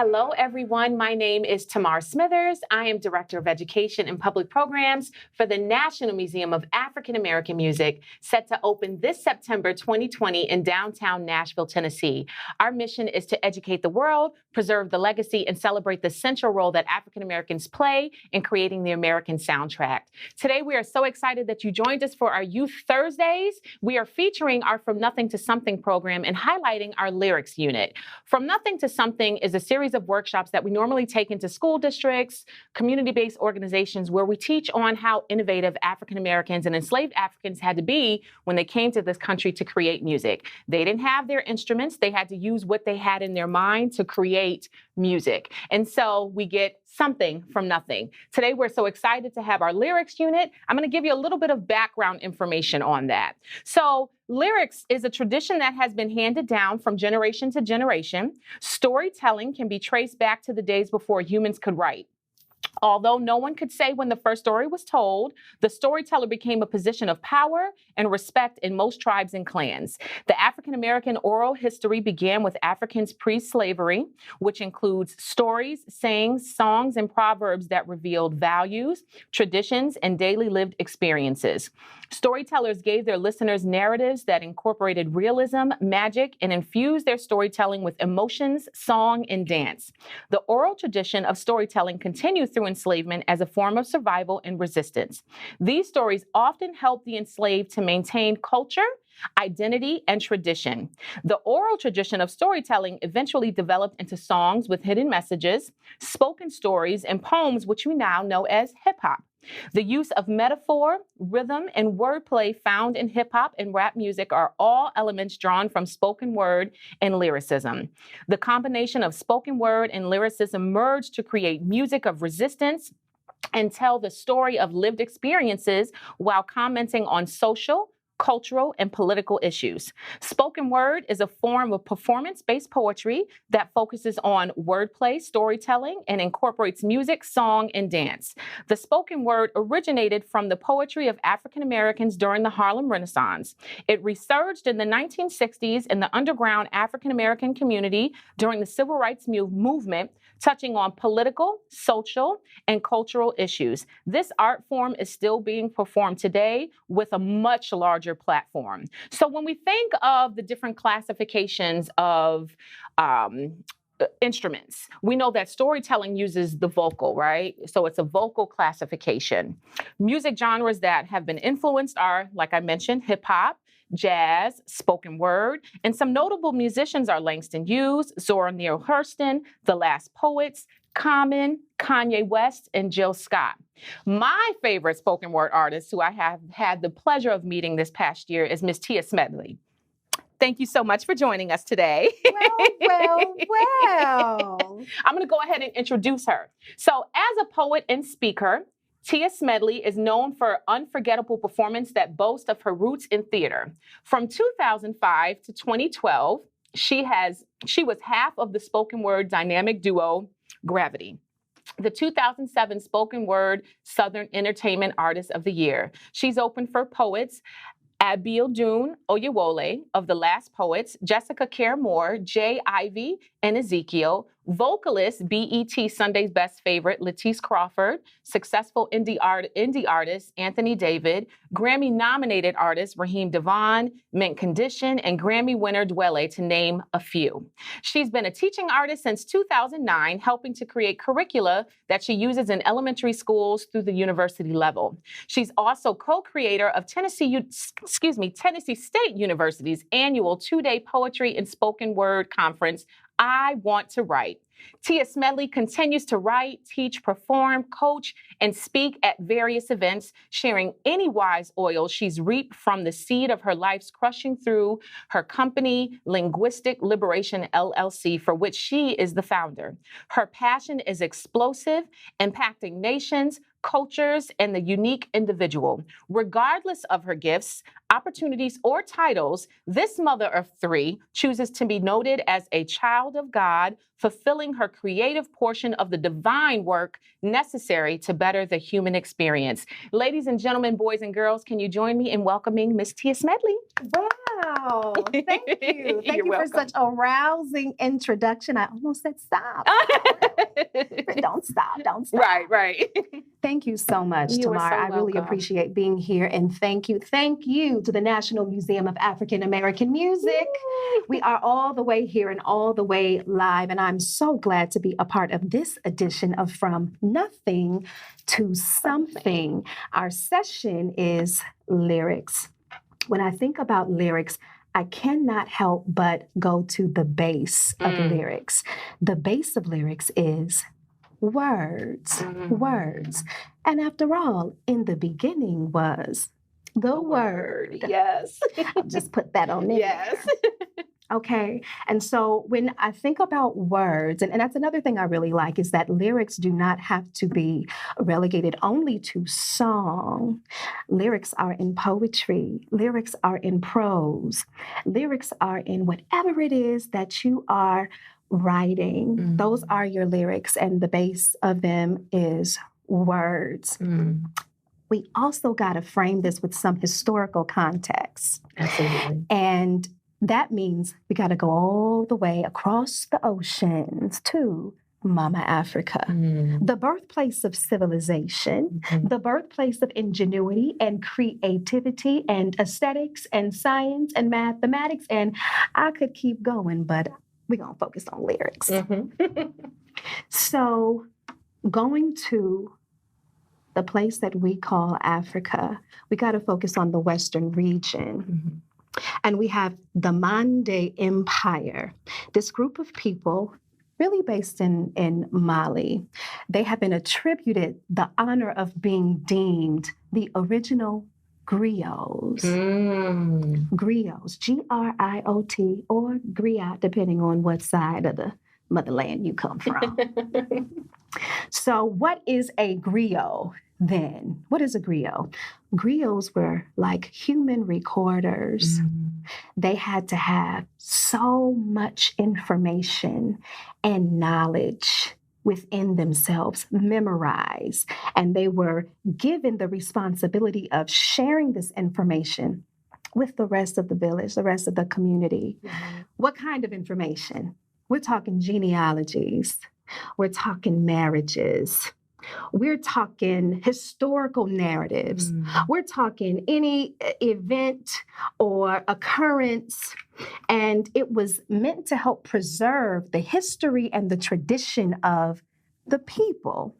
Hello, everyone. My name is Tamar Smithers. I am Director of Education and Public Programs for the National Museum of African American Music, set to open this September 2020 in downtown Nashville, Tennessee. Our mission is to educate the world, preserve the legacy, and celebrate the central role that African Americans play in creating the American soundtrack. Today, we are so excited that you joined us for our Youth Thursdays. We are featuring our From Nothing to Something program and highlighting our lyrics unit. From Nothing to Something is a series of workshops that we normally take into school districts, community-based organizations, where we teach on how innovative African Americans and enslaved Africans had to be when they came to this country to create music. They didn't have their instruments. They had to use what they had in their mind to create music. And so we get something from nothing. Today, we're so excited to have our lyrics unit. I'm going to give you a little bit of background information on that. So lyrics is a tradition that has been handed down from generation to generation. Storytelling can be traced back to the days before humans could write. Although no one could say when the first story was told, the storyteller became a position of power and respect in most tribes and clans. The African American oral history began with Africans pre-slavery, which includes stories, sayings, songs, and proverbs that revealed values, traditions, and daily lived experiences. Storytellers gave their listeners narratives that incorporated realism, magic, and infused their storytelling with emotions, song, and dance. The oral tradition of storytelling continued through enslavement as a form of survival and resistance. These stories often help the enslaved to maintain culture, identity, and tradition. The oral tradition of storytelling eventually developed into songs with hidden messages, spoken stories, and poems, which we now know as hip-hop. The use of metaphor, rhythm, and wordplay found in hip-hop and rap music are all elements drawn from spoken word and lyricism. The combination of spoken word and lyricism merged to create music of resistance and tell the story of lived experiences while commenting on social, cultural, and political issues. Spoken word is a form of performance-based poetry that focuses on wordplay, storytelling, and incorporates music, song, and dance. The spoken word originated from the poetry of African Americans during the Harlem Renaissance. It resurged in the 1960s in the underground African American community during the Civil Rights Movement, touching on political, social, and cultural issues. This art form is still being performed today with a much larger platform. So when we think of the different classifications of instruments, we know that storytelling uses the vocal, right? So it's a vocal classification. Music genres that have been influenced are, like I mentioned, hip hop, jazz, spoken word, and some notable musicians are Langston Hughes, Zora Neale Hurston, The Last Poets, Common, Kanye West, and Jill Scott. My favorite spoken word artist, who I have had the pleasure of meeting this past year, is Miss Tia Smedley. Thank you so much for joining us today. Well. I'm going to go ahead and introduce her. So as a poet and speaker, Tia Smedley is known for unforgettable performance that boasts of her roots in theater. From 2005 to 2012, she was half of the spoken word dynamic duo Gravity, the 2007 Spoken Word Southern Entertainment Artist of the Year. She's open for poets Abiodun Oyewole of The Last Poets, Jessica Care Moore, Jay Ivy, and Ezekiel, vocalist BET Sunday's Best Favorite, Latisse Crawford, successful indie artist Anthony David, Grammy-nominated artist Raheem Devon, Mint Condition, and Grammy winner Dwele, to name a few. She's been a teaching artist since 2009, helping to create curricula that she uses in elementary schools through the university level. She's also co-creator of Tennessee State University's annual two-day poetry and spoken word conference, I Want to Write. Tia Smedley continues to write, teach, perform, coach, and speak at various events, sharing any wise oil she's reaped from the seed of her life's crushing through her company, Linguistic Liberation LLC, for which she is the founder. Her passion is explosive, impacting nations, cultures, and the unique individual. Regardless of her gifts, opportunities, or titles, this mother of three chooses to be noted as a child of God, fulfilling her creative portion of the divine work necessary to better the human experience. Ladies and gentlemen, boys and girls, can you join me in welcoming Miss Tia Smedley? Wow. Thank you. Thank You're you welcome. for such a rousing introduction. I almost said stop. But don't stop. Don't stop. Right. Thank you so much, You are Tamar. so I really welcome. appreciate being here. And thank you to the National Museum of African American Music. We are all the way here and all the way live. And I'm so glad to be a part of this edition of From Nothing to Something. Our session is lyrics. When I think about lyrics, I cannot help but go to the base of lyrics. The base of lyrics is words. And after all, in the beginning was the word. Yes. Just put that on there. Yes. Okay. And so when I think about words, and that's another thing I really like, is that lyrics do not have to be relegated only to song. Lyrics are in poetry. Lyrics are in prose. Lyrics are in whatever it is that you are writing. Those are your lyrics, and the base of them is words. We also got to frame this with some historical context. Absolutely. And that means we got to go all the way across the oceans to Mama Africa, the birthplace of civilization, the birthplace of ingenuity and creativity and aesthetics and science and mathematics. And I could keep going, but we're going to focus on lyrics. So going to the place that we call Africa, we got to focus on the Western region. And we have the Mande Empire, this group of people really based in Mali. They have been attributed the honor of being deemed the original griots. Griots, G-R-I-O-T, or griot, depending on what side of the motherland you come from. So what is a griot then? What is a griot? Griots were like human recorders. They had to have so much information and knowledge within themselves, memorized, and they were given the responsibility of sharing this information with the rest of the village, the rest of the community. What kind of information? We're talking genealogies. We're talking marriages. We're talking historical narratives. We're talking any event or occurrence. And it was meant to help preserve the history and the tradition of the people.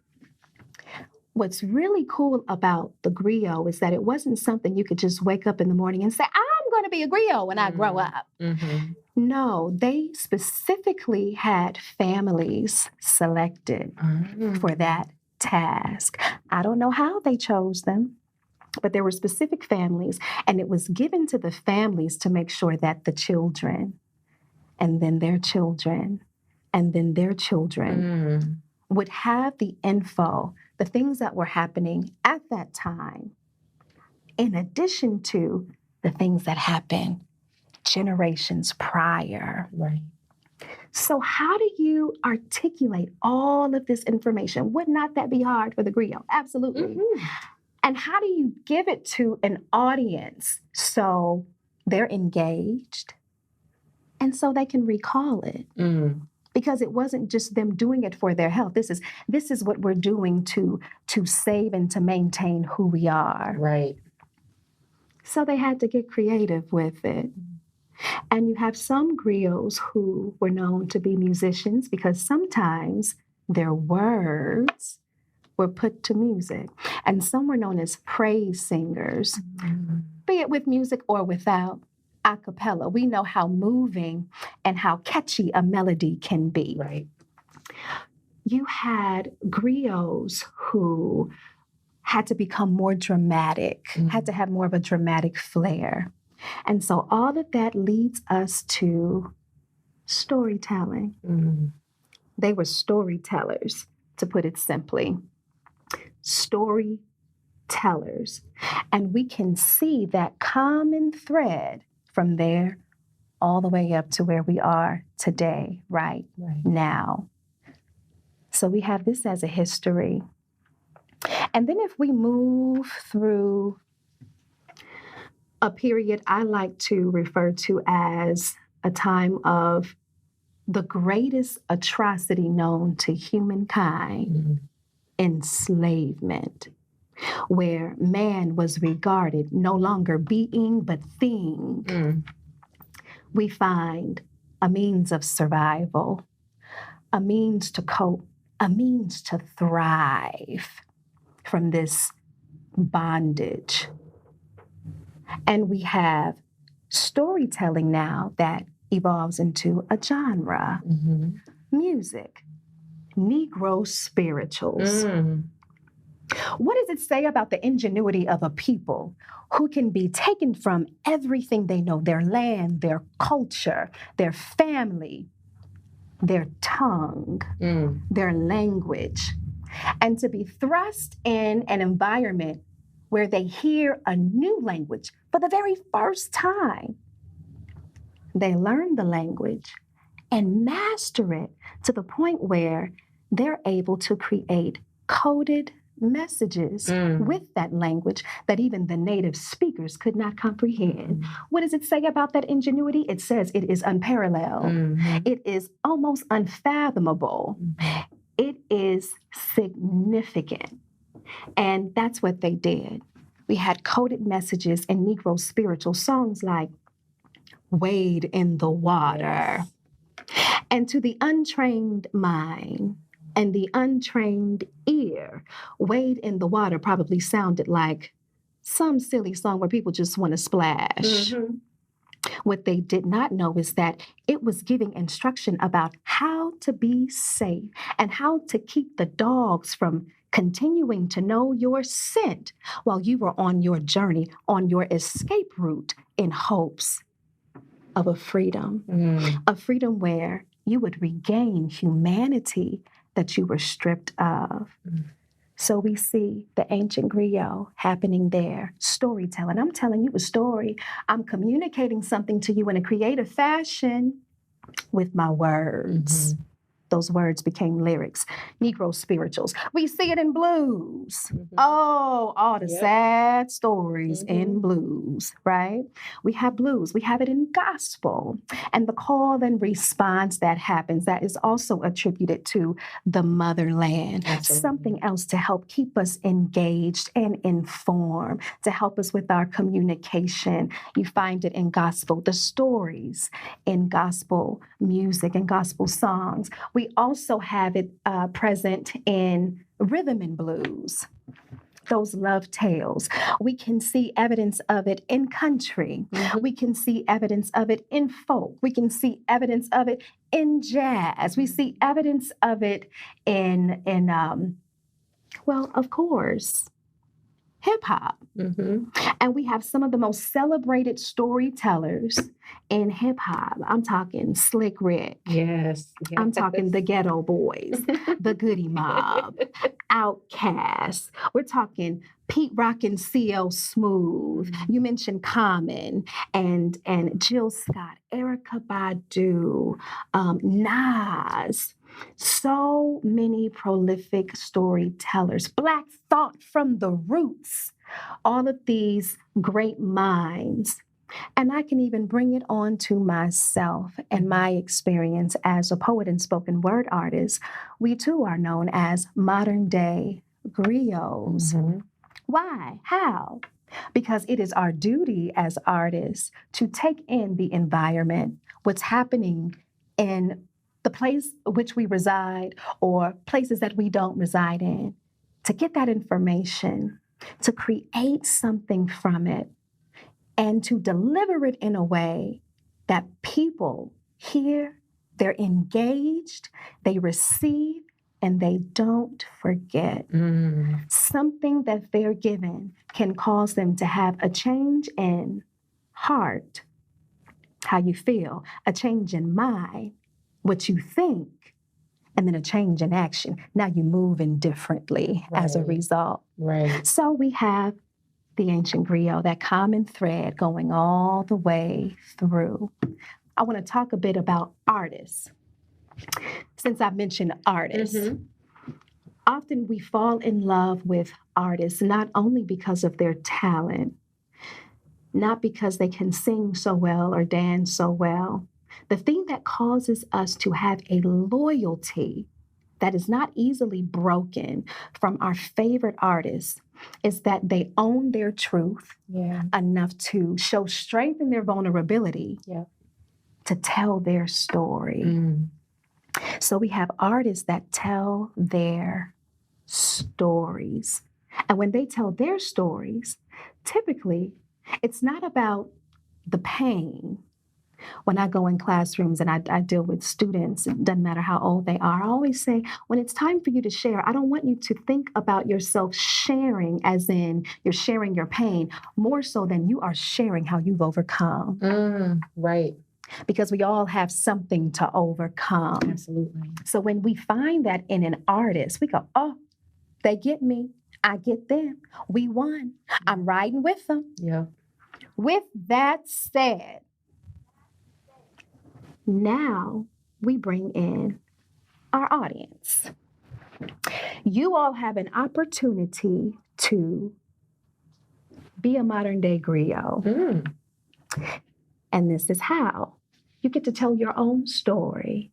What's really cool about the griot is that it wasn't something you could just wake up in the morning and say, I'm going to be a griot when I grow up. No, they specifically had families selected for that task. I don't know how they chose them, but there were specific families, and it was given to the families to make sure that the children, and then their children, and then their children would have the info, the things that were happening at that time, in addition to the things that happened generations prior. So how do you articulate all of this information? Would not that be hard for the griot? Absolutely. And how do you give it to an audience so they're engaged and so they can recall it? Because it wasn't just them doing it for their health. This is what we're doing to save and to maintain who we are. So they had to get creative with it. And you have some griots who were known to be musicians because sometimes their words were put to music. And some were known as praise singers, be it with music or without, a cappella. We know how moving and how catchy a melody can be. You had griots who had to become more dramatic, had to have more of a dramatic flair. And so all of that leads us to storytelling. They were storytellers, to put it simply. Storytellers. And we can see that common thread from there all the way up to where we are today, right now. So we have this as a history. And then if we move through a period I like to refer to as a time of the greatest atrocity known to humankind, enslavement, where man was regarded no longer being but thing. We find a means of survival, a means to cope, a means to thrive from this bondage. And we have storytelling now that evolves into a genre, music, Negro Spirituals. What does it say about the ingenuity of a people who can be taken from everything they know, their land, their culture, their family, their tongue, their language, and to be thrust in an environment where they hear a new language for the very first time? They learn the language and master it to the point where they're able to create coded messages with that language that even the native speakers could not comprehend. What does it say about that ingenuity? It says it is unparalleled. It is almost unfathomable. It is significant. And that's what they did. We had coded messages in Negro spiritual songs like Wade in the Water. And to the untrained mind and the untrained ear, Wade in the Water probably sounded like some silly song where people just want to splash. What they did not know is that it was giving instruction about how to be safe and how to keep the dogs from continuing to know your scent while you were on your journey, on your escape route in hopes of a freedom where you would regain humanity that you were stripped of. So we see the ancient griot happening there, storytelling. I'm telling you a story. I'm communicating something to you in a creative fashion with my words. Those words became lyrics. Negro spirituals. We see it in blues. All the sad stories in blues, right? We have blues. We have it in gospel. And the call and response that happens, that is also attributed to the motherland. Absolutely. Something else to help keep us engaged and informed, to help us with our communication. You find it in gospel, the stories in gospel music and gospel songs. We also have it present in rhythm and blues, those love tales. We can see evidence of it in country. We can see evidence of it in folk. We can see evidence of it in jazz. We see evidence of it in well, of course, hip hop. And we have some of the most celebrated storytellers in hip hop. I'm talking Slick Rick. Yes. I'm talking the Ghetto Boys, the Goody Mob, Outkast. We're talking Pete Rock and CL Smooth. You mentioned Common and Jill Scott, Erykah Badu, Nas. So many prolific storytellers, Black thought from the roots, all of these great minds. And I can even bring it on to myself and my experience as a poet and spoken word artist. We too are known as modern day griots. Why? How? Because it is our duty as artists to take in the environment, what's happening in the place which we reside or places that we don't reside in, to get that information, to create something from it, and to deliver it in a way that people hear, they're engaged, they receive, and they don't forget. Something that they're given can cause them to have a change in heart, how you feel, a change in mind, what you think, and then a change in action. Now you're moving differently as a result. So we have the ancient griot, that common thread going all the way through. I want to talk a bit about artists. Since I mentioned artists, often we fall in love with artists not only because of their talent, not because they can sing so well or dance so well. The thing that causes us to have a loyalty that is not easily broken from our favorite artists is that they own their truth enough to show strength in their vulnerability to tell their story. So we have artists that tell their stories. And when they tell their stories, typically it's not about the pain. When I go in classrooms and I deal with students, it doesn't matter how old they are, I always say, when it's time for you to share, I don't want you to think about yourself sharing as in you're sharing your pain, more so than you are sharing how you've overcome. Right. Because we all have something to overcome. Absolutely. So when we find that in an artist, we go, oh, they get me. I get them. We won. I'm riding with them. Yeah. With that said, now we bring in our audience. You all have an opportunity to be a modern day griot. And this is how. You get to tell your own story.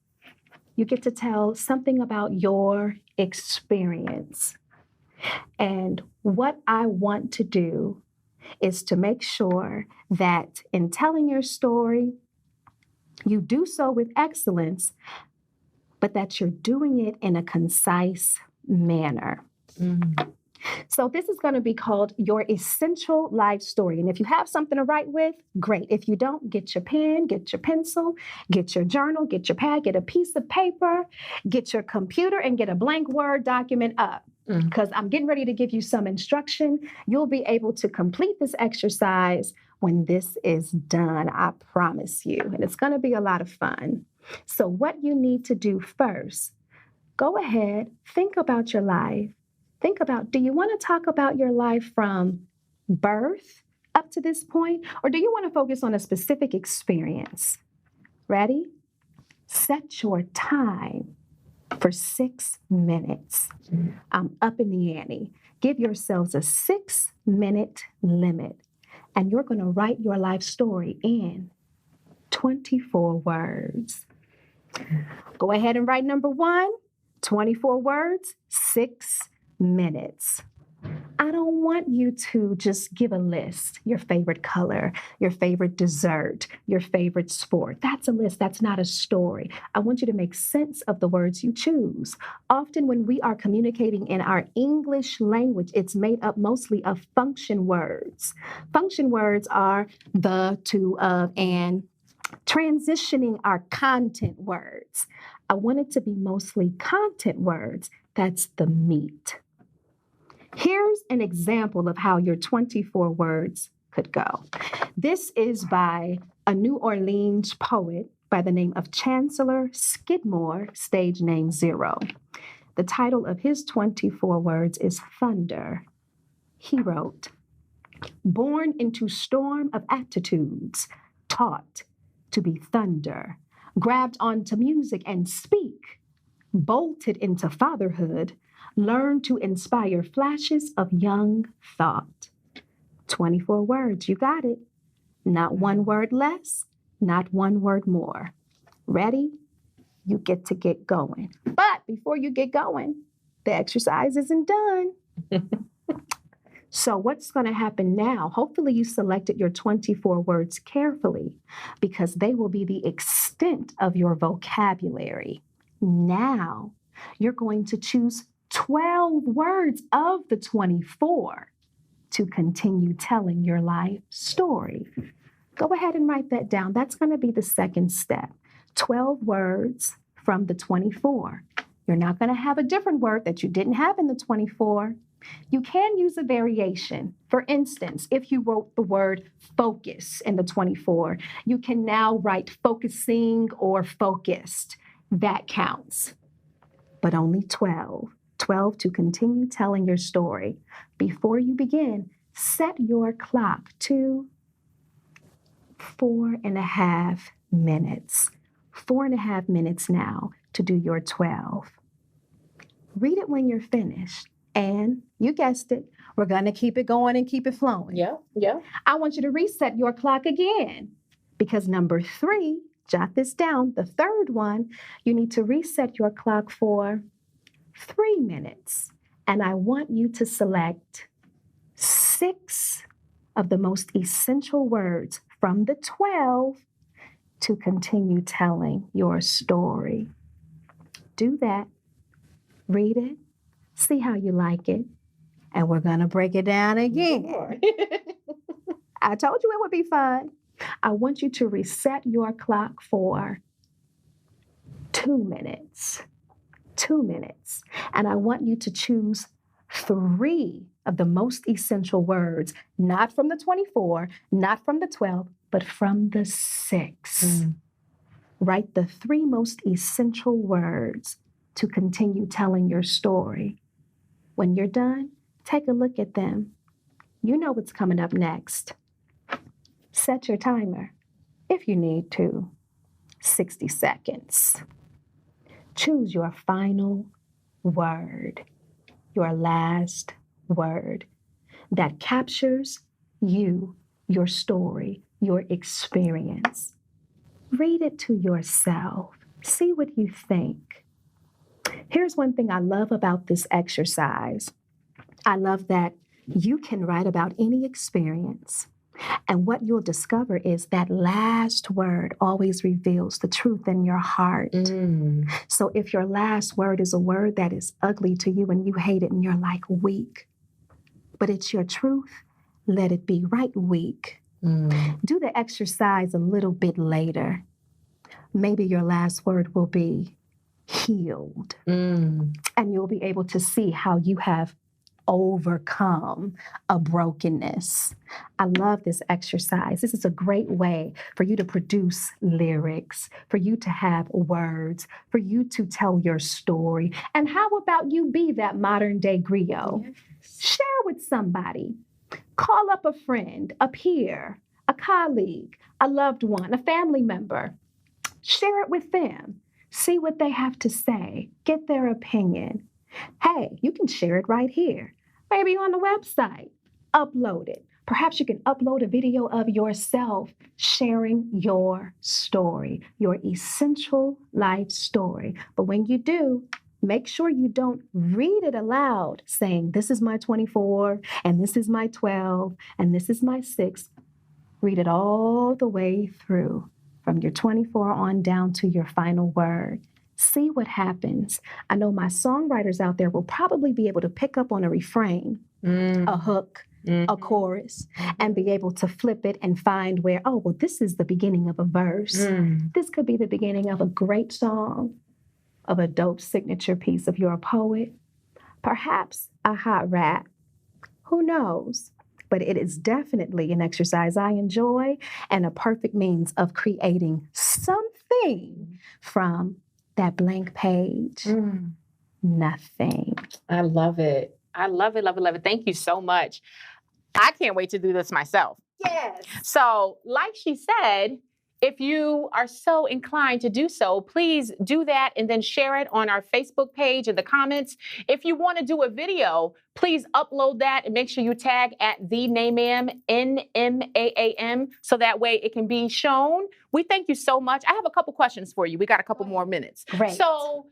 You get to tell something about your experience. And what I want to do is to make sure that in telling your story, you do so with excellence, but that you're doing it in a concise manner. So this is going to be called your essential life story. And if you have something to write with, great. If you don't, get your pen, get your pencil, get your journal, get your pad, get a piece of paper, get your computer, and get a blank Word document up. Because I'm getting ready to give you some instruction. You'll be able to complete this exercise when this is done, I promise you. And it's going to be a lot of fun. So what you need to do first, go ahead, think about your life. Think about, do you want to talk about your life from birth up to this point? Or do you want to focus on a specific experience? Ready? Set your time for 6 minutes. I'm up in the ante. Give yourselves a 6-minute limit. And you're going to write your life story in 24 words. Go ahead and write number 1, 24 words, 6 minutes. I don't want you to just give a list, your favorite color, your favorite dessert, your favorite sport. That's a list. That's not a story. I want you to make sense of the words you choose. Often when we are communicating in our English language, it's made up mostly of function words. Function words are the, to, of, and transitioning our content words. I want it to be mostly content words. That's the meat. Here's an example of how your 24 words could go. This is by a New Orleans poet by the name of Chancellor Skidmore, stage name 0. The title of his 24 words is Thunder. He wrote, born into storm of attitudes, taught to be thunder, grabbed onto music and speak, bolted into fatherhood, learn to inspire flashes of young thought. 24 words, you got it. Not one word less, not one word more. Ready? You get to get going. But before you get going, the exercise isn't done. So what's going to happen now? Hopefully you selected your 24 words carefully because they will be the extent of your vocabulary. Now you're going to choose 12 words of the 24 to continue telling your life story. Go ahead and write that down. That's going to be the second step. 12 words from the 24. You're not going to have a different word that you didn't have in the 24. You can use a variation. For instance, if you wrote the word focus in the 24, you can now write focusing or focused. That counts. But only 12. 12 to continue telling your story. Before you begin, set your clock to 4.5 minutes. 4.5 minutes now to do your 12. Read it when you're finished. And you guessed it, We're going to keep it going and keep it flowing. Yeah, yeah. I want you to reset your clock again because number 3, jot this down, the third one, you need to reset your clock for 3 minutes. And I want you to select 6 of the most essential words from the 12 to continue telling your story. Do that. Read it. See how you like it. And we're going to break it down again. I told you it would be fun. I want you to reset your clock for 2 minutes. 2 minutes. And I want you to choose 3 of the most essential words, not from the 24, not from the 12, but from the 6. Write the 3 most essential words to continue telling your story. When you're done, take a look at them. You know what's coming up next. Set your timer, if you need to. 60 seconds. Choose your final word, your last word that captures you, your story, your experience. Read it to yourself. See what you think. Here's one thing I love about this exercise. I love that you can write about any experience. And what you'll discover is that last word always reveals the truth in your heart. So if your last word is a word that is ugly to you and you hate it and you're like weak, but it's your truth, let it be right weak. Do the exercise a little bit later. Maybe your last word will be healed. And you'll be able to see how you have overcome a brokenness. I love this exercise. This is a great way for you to produce lyrics, for you to have words, for you to tell your story. And how about you be that modern day griot? Yes. Share with somebody. Call up a friend, a peer, a colleague, a loved one, a family member. Share it with them. See what they have to say. Get their opinion. Hey, you can share it right here. Maybe on the website. Upload it. Perhaps you can upload a video of yourself sharing your story, your essential life story. But when you do, make sure you don't read it aloud saying, this is my 24, and this is my 12, and this is my 6. Read it all the way through, from your 24 on down to your final word. See what happens. I know my songwriters out there will probably be able to pick up on a refrain, a hook, a chorus, and be able to flip it and find where, oh, well, this is the beginning of a verse. This could be the beginning of a great song, of a dope signature piece if you're a poet, perhaps a hot rap. Who knows? But it is definitely an exercise I enjoy and a perfect means of creating something from that blank page. Nothing. I love it. I love it, love it, love it. Thank you so much. I can't wait to do this myself. Yes. So, like she said, if you are so inclined to do so, please do that and then share it on our Facebook page in the comments. If you want to do a video, please upload that and make sure you tag at the Namaam, Nmaam, so that way it can be shown. We thank you so much. I have a couple questions for you. We got a couple more minutes. Great. So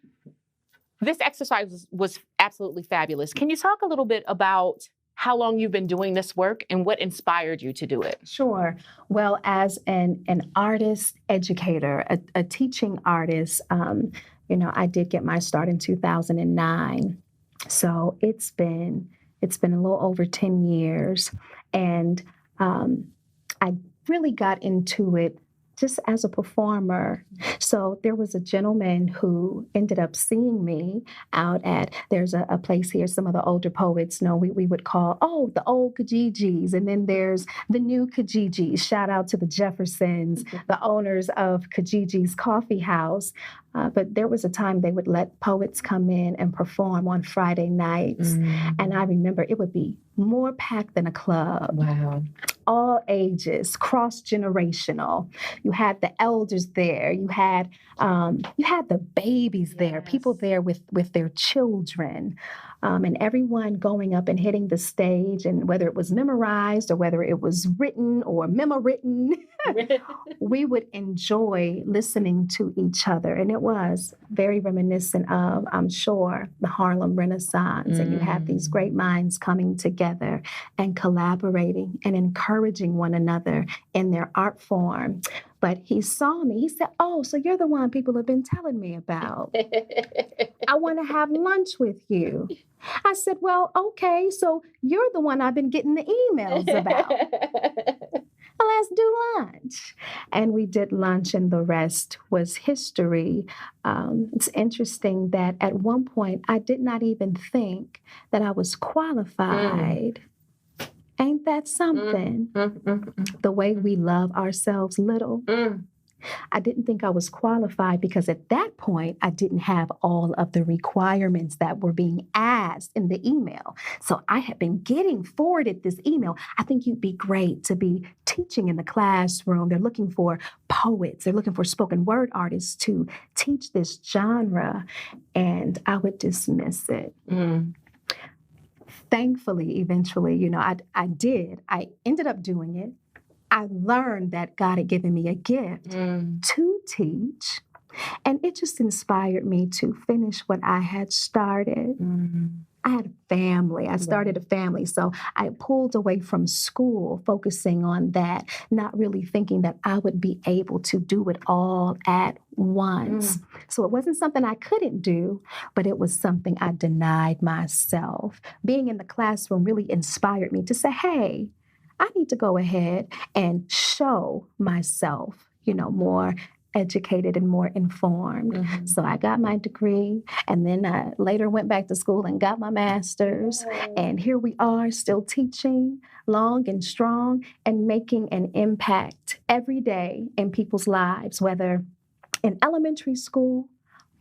this exercise was absolutely fabulous. Can you talk a little bit about how long you've been doing this work and what inspired you to do it? Sure. Well, as an artist educator, a teaching artist, I did get my start in 2009. So it's been a little over 10 years. And I really got into it just as a performer. So there was a gentleman who ended up seeing me out at, there's a place here, some of the older poets know we would call, the old Kijijis. And then there's the new Kijijis. Shout out to the Jeffersons, the owners of Kijiji's Coffee House. But there was a time they would let poets come in and perform on Friday nights. And I remember it would be more packed than a club. Wow. all ages, cross-generational. You had the elders there. You had the babies there, people there with their children, and everyone going up and hitting the stage. And whether it was memorized or whether it was written or memo-written, we would enjoy listening to each other. And it was very reminiscent of, I'm sure, the Harlem Renaissance. And you have these great minds coming together and collaborating and encouraging one another in their art form. But he saw me. He said, "Oh, so you're the one people have been telling me about. I want to have lunch with you." I said, "Well, okay, so you're the one I've been getting the emails about. Let's do lunch." And we did lunch, and the rest was history. It's interesting that at one point, I did not even think that I was qualified. Ain't that something? The way we love ourselves little. I didn't think I was qualified because at that point, I didn't have all of the requirements that were being asked in the email. So I had been getting forwarded this email. I think you'd be great to be teaching in the classroom. They're looking for poets. They're looking for spoken word artists to teach this genre. And I would dismiss it. Thankfully, eventually, I did. I ended up doing it. I learned that God had given me a gift to teach, and it just inspired me to finish what I had started. I had a family. I started a family, so I pulled away from school, focusing on that, not really thinking that I would be able to do it all at once. So it wasn't something I couldn't do, but it was something I denied myself. Being in the classroom really inspired me to say, hey, I need to go ahead and show myself, more educated and more informed. So I got my degree, and then I later went back to school and got my master's. And here we are still teaching long and strong and making an impact every day in people's lives, whether in elementary school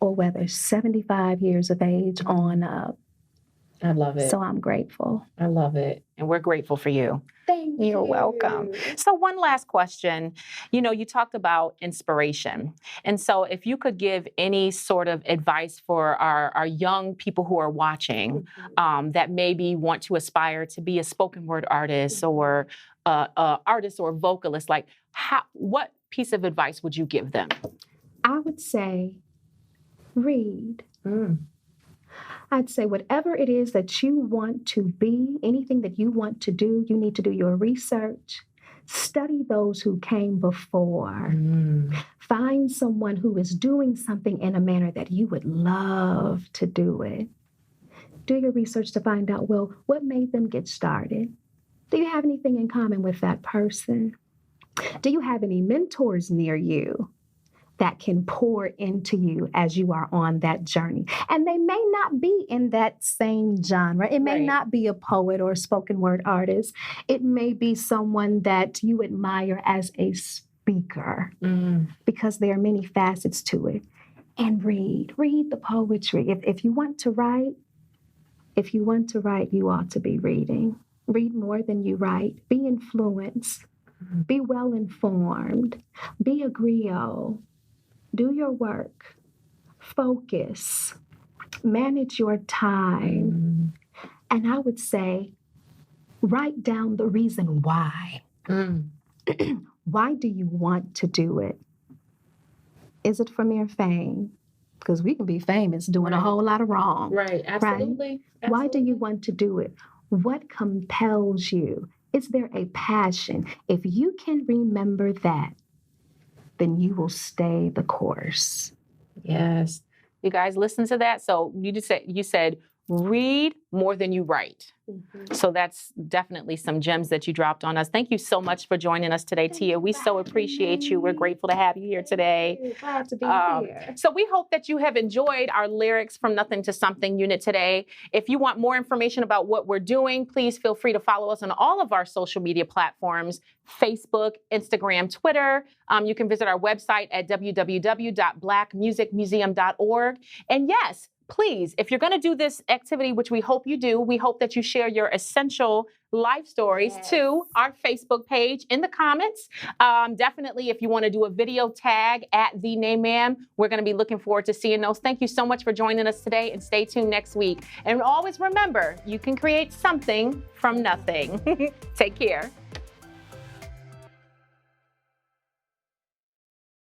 or whether 75 years of age on up. I love it. So I'm grateful. I love it. And we're grateful for you. Thank you. You're welcome. So one last question. You talked about inspiration. And so if you could give any sort of advice for our young people who are watching that maybe want to aspire to be a spoken word artist or artist or vocalist, what piece of advice would you give them? I would say read. I'd say whatever it is that you want to be, anything that you want to do, you need to do your research. Study those who came before. Find someone who is doing something in a manner that you would love to do it. Do your research to find out, well, what made them get started? Do you have anything in common with that person? Do you have any mentors near you that can pour into you as you are on that journey? And they may not be in that same genre. It may not be a poet or a spoken word artist. It may be someone that you admire as a speaker because there are many facets to it. And read the poetry. If you want to write, you ought to be reading. Read more than you write. Be influenced. Be well informed. Be a griot. Do your work, focus, manage your time. And I would say, write down the reason why. Why do you want to do it? Is it for mere fame? Because we can be famous doing a whole lot of wrong. Right, absolutely. Why do you want to do it? What compels you? Is there a passion? If you can remember that, then you will stay the course. Yes. You guys listen to that. So you said read more than you write. So that's definitely some gems that you dropped on us. Thank you so much for joining us today, Tia. We so appreciate you. We're grateful to have you here today. Glad to be here. So we hope that you have enjoyed our Lyrics from Nothing to Something unit today. If you want more information about what we're doing, please feel free to follow us on all of our social media platforms, Facebook, Instagram, Twitter. You can visit our website at www.blackmusicmuseum.org. And yes, please, if you're going to do this activity, which we hope you do, we hope that you share your essential life stories to our Facebook page in the comments. Definitely, if you want to do a video tag at The Name Ma'am, we're going to be looking forward to seeing those. Thank you so much for joining us today, and stay tuned next week. And always remember, you can create something from nothing. Take care.